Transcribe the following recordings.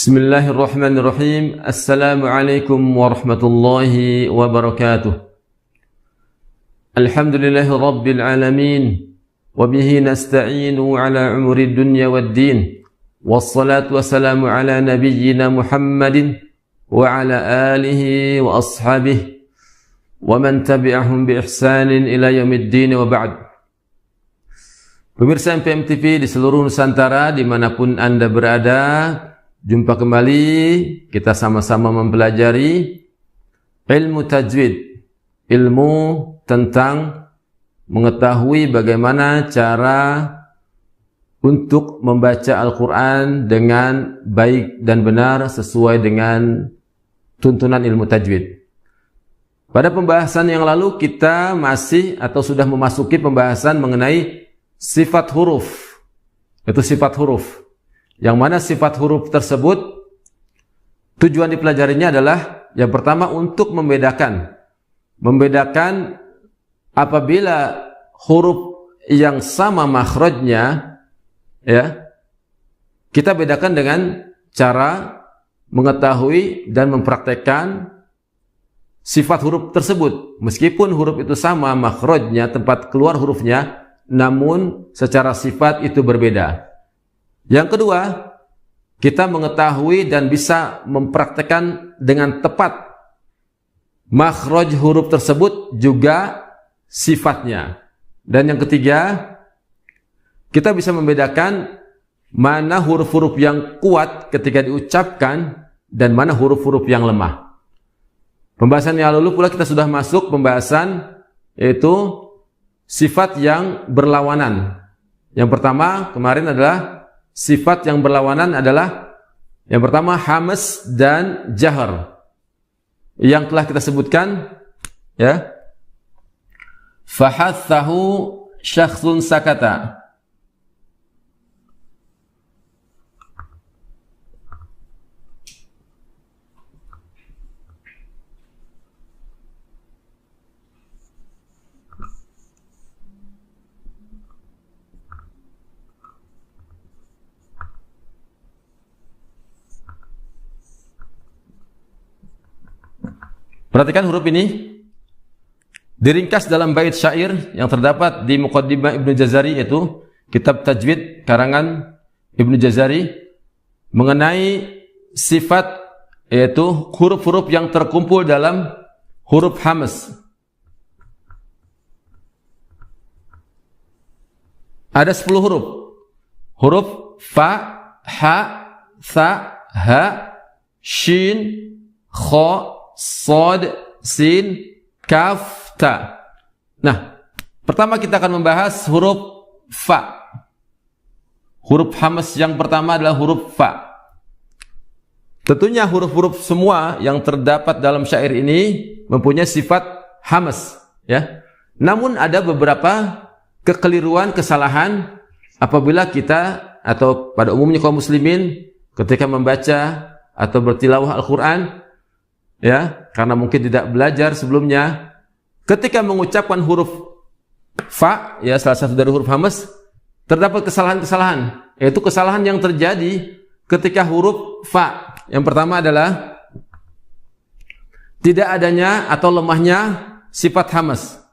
Bismillahirrahmanirrahim. Assalamualaikum warahmatullahi wabarakatuh. Alhamdulillahi rabbil alamin. Wabihi nasta'inu ala umuri dunya waddin. Wassalatu wassalamu ala nabiyyina Muhammadin wa ala alihi wa ashabihi wa man tabi'ahum bi ihsanin ila yaumiddin wa ba'd. Pemirsa MPM TV di seluruh Nusantara dimanapun Anda berada, jumpa kembali, kita sama-sama mempelajari ilmu tajwid, ilmu tentang mengetahui bagaimana cara untuk membaca Al-Quran dengan baik dan benar sesuai dengan tuntunan ilmu tajwid. Pada pembahasan yang lalu kita masih atau sudah memasuki pembahasan mengenai sifat huruf. Itu sifat huruf. Yang mana sifat huruf tersebut tujuan dipelajarinya adalah yang pertama untuk membedakan apabila huruf yang sama makhrajnya, ya, kita bedakan dengan cara mengetahui dan mempraktekkan sifat huruf tersebut. Meskipun huruf itu sama makhrajnya, tempat keluar hurufnya, namun secara sifat itu berbeda. Yang kedua, kita mengetahui dan bisa mempraktekkan dengan tepat makhraj huruf tersebut juga sifatnya. Dan yang ketiga, kita bisa membedakan mana huruf-huruf yang kuat ketika diucapkan dan mana huruf-huruf yang lemah. Pembahasan yang lalu pula kita sudah masuk pembahasan yaitu sifat yang berlawanan. Yang pertama kemarin adalah sifat yang berlawanan adalah yang pertama hamas dan jahar. Yang telah kita sebutkan, ya. Fahathahu syakhsun sakata. Perhatikan huruf ini diringkas dalam bait syair yang terdapat di Muqaddimah Ibnu Jazari, yaitu kitab tajwid karangan Ibnu Jazari mengenai sifat yaitu huruf-huruf yang terkumpul dalam huruf hamas. Ada 10 huruf. Huruf fa, ha, tha, ha, shin, kha, Sod, Sin, Kaf, Ta. Nah, pertama kita akan membahas huruf Fa. Huruf hamas yang pertama adalah huruf Fa. Tentunya huruf-huruf semua yang terdapat dalam syair ini mempunyai sifat hamas, ya. Namun ada beberapa kekeliruan, kesalahan apabila kita atau pada umumnya kaum muslimin ketika membaca atau bertilawah Al-Quran, ya, karena mungkin tidak belajar sebelumnya, ketika mengucapkan huruf fa, ya, salah satu dari huruf hamas, terdapat kesalahan-kesalahan, yaitu kesalahan yang terjadi ketika huruf fa. Yang pertama adalah tidak adanya atau lemahnya sifat hamas.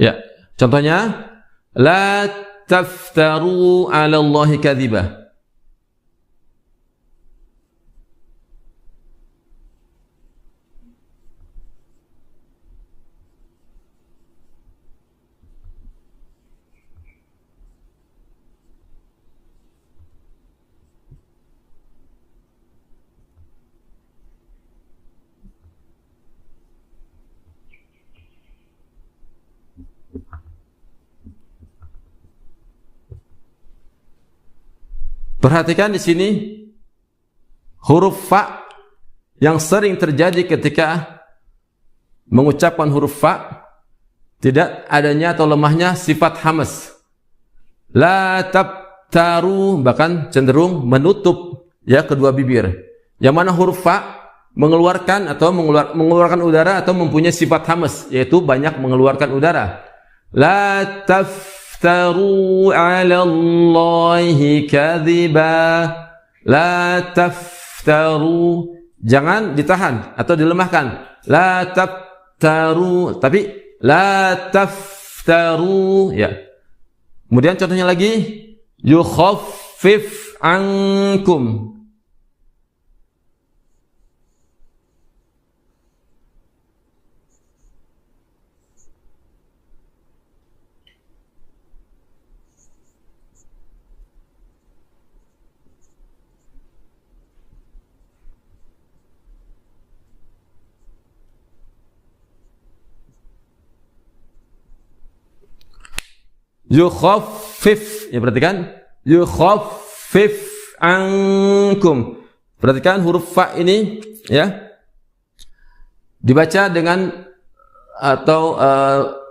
Ya, contohnya la taftaru 'ala Allahi kadhiba. Perhatikan di sini huruf fa yang sering terjadi ketika mengucapkan huruf fa, tidak adanya atau lemahnya sifat hamas. La tabtaru, bahkan cenderung menutup ya kedua bibir. Yang mana huruf fa mengeluarkan atau mengeluarkan udara atau mempunyai sifat hamas, yaitu banyak mengeluarkan udara. La taftaru 'ala Allahi kadhiba. La taftaru, jangan ditahan atau dilemahkan. La taftaru, tapi la taftaru, ya. Kemudian contohnya lagi, yukhaffif ankum. Yukhaffif, ya perhatikan, yukhaffif ankum. Perhatikan huruf fa ini, ya, dibaca dengan atau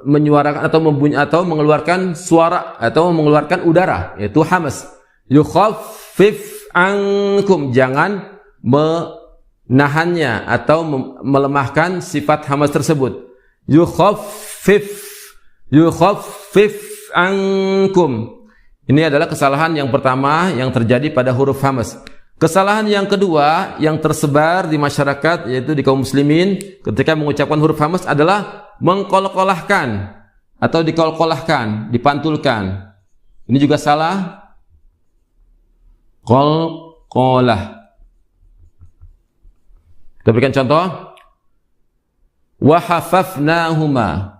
menyuarakan atau membunyi atau mengeluarkan suara atau mengeluarkan udara, yaitu hamas. Yukhaffif ankum, jangan menahannya atau melemahkan sifat hamas tersebut. Yukhaffif ankum. Ini adalah kesalahan yang pertama yang terjadi pada huruf hamas. Kesalahan yang kedua yang tersebar di masyarakat, yaitu di kaum muslimin, ketika mengucapkan huruf hamas adalah mengkolkolahkan atau dikolkolahkan, dipantulkan. Ini juga salah. Kolkolah. Kita berikan contoh. Wa hafafnahuma.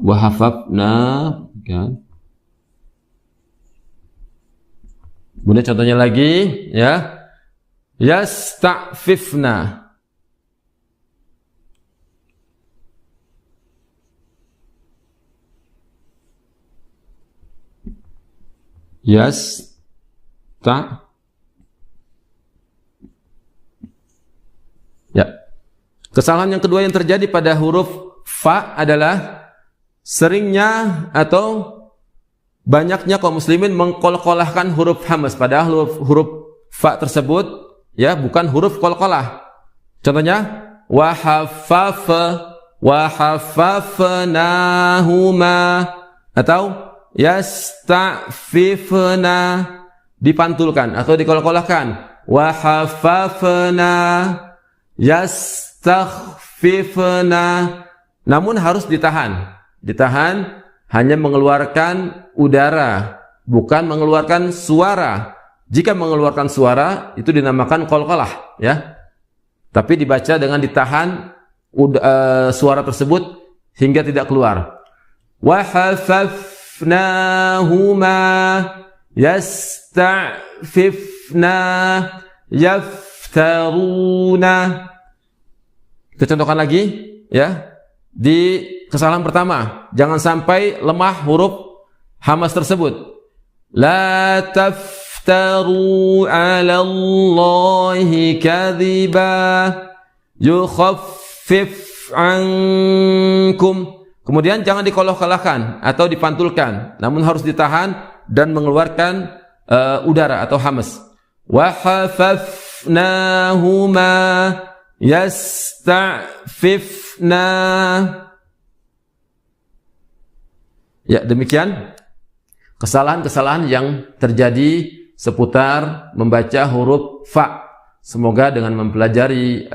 Wahafafna, kan? Kemudian contohnya lagi, ya, yasta'fifna. Ya. Kesalahan yang kedua yang terjadi pada huruf fa adalah seringnya atau banyaknya kaum muslimin mengkolkolahkan huruf hamas, padahal huruf fa tersebut, ya, bukan huruf kolkolah. Contohnya wahafafnahuma atau yasta'fifna, dipantulkan atau dikolkolahkan. Wahafafna, yastakhfifna, namun harus ditahan hanya mengeluarkan udara, bukan mengeluarkan suara. Jika mengeluarkan suara itu dinamakan qalqalah, ya. Tapi dibaca dengan ditahan suara tersebut hingga tidak keluar. Wa hafafnahuma yasta'fifna yaftaruna. Kita contohkan lagi, ya. Di kesalahan pertama, jangan sampai lemah huruf hamas tersebut. La taftaru 'ala Allahi kadhiba yukhaffif ankum. Kemudian jangan dikolok-kolahkan atau dipantulkan, namun harus ditahan dan mengeluarkan udara atau hamas. Wa hafafnahuma yasta'fifna. Ya, demikian kesalahan-kesalahan yang terjadi seputar membaca huruf fa. Semoga dengan mempelajari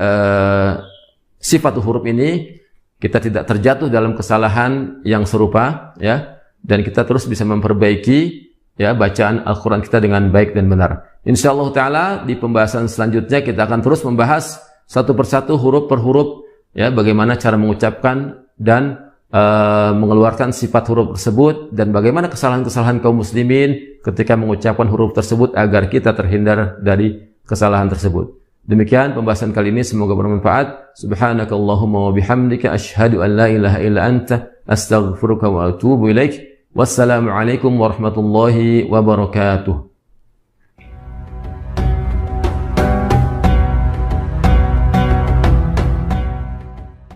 sifat huruf ini kita tidak terjatuh dalam kesalahan yang serupa, ya, dan kita terus bisa memperbaiki, ya, bacaan Al-Quran kita dengan baik dan benar. Insyaallah ta'ala di pembahasan selanjutnya kita akan terus membahas satu persatu huruf per huruf, ya, bagaimana cara mengucapkan dan mengeluarkan sifat huruf tersebut, dan bagaimana kesalahan-kesalahan kaum muslimin ketika mengucapkan huruf tersebut agar kita terhindar dari kesalahan tersebut. Demikian pembahasan kali ini, semoga bermanfaat. Subhanakallahumma wa bihamdika asyhadu an la ilaha illa anta astaghfiruka wa atubu ilaik. Wassalamu alaikum warahmatullahi wabarakatuh.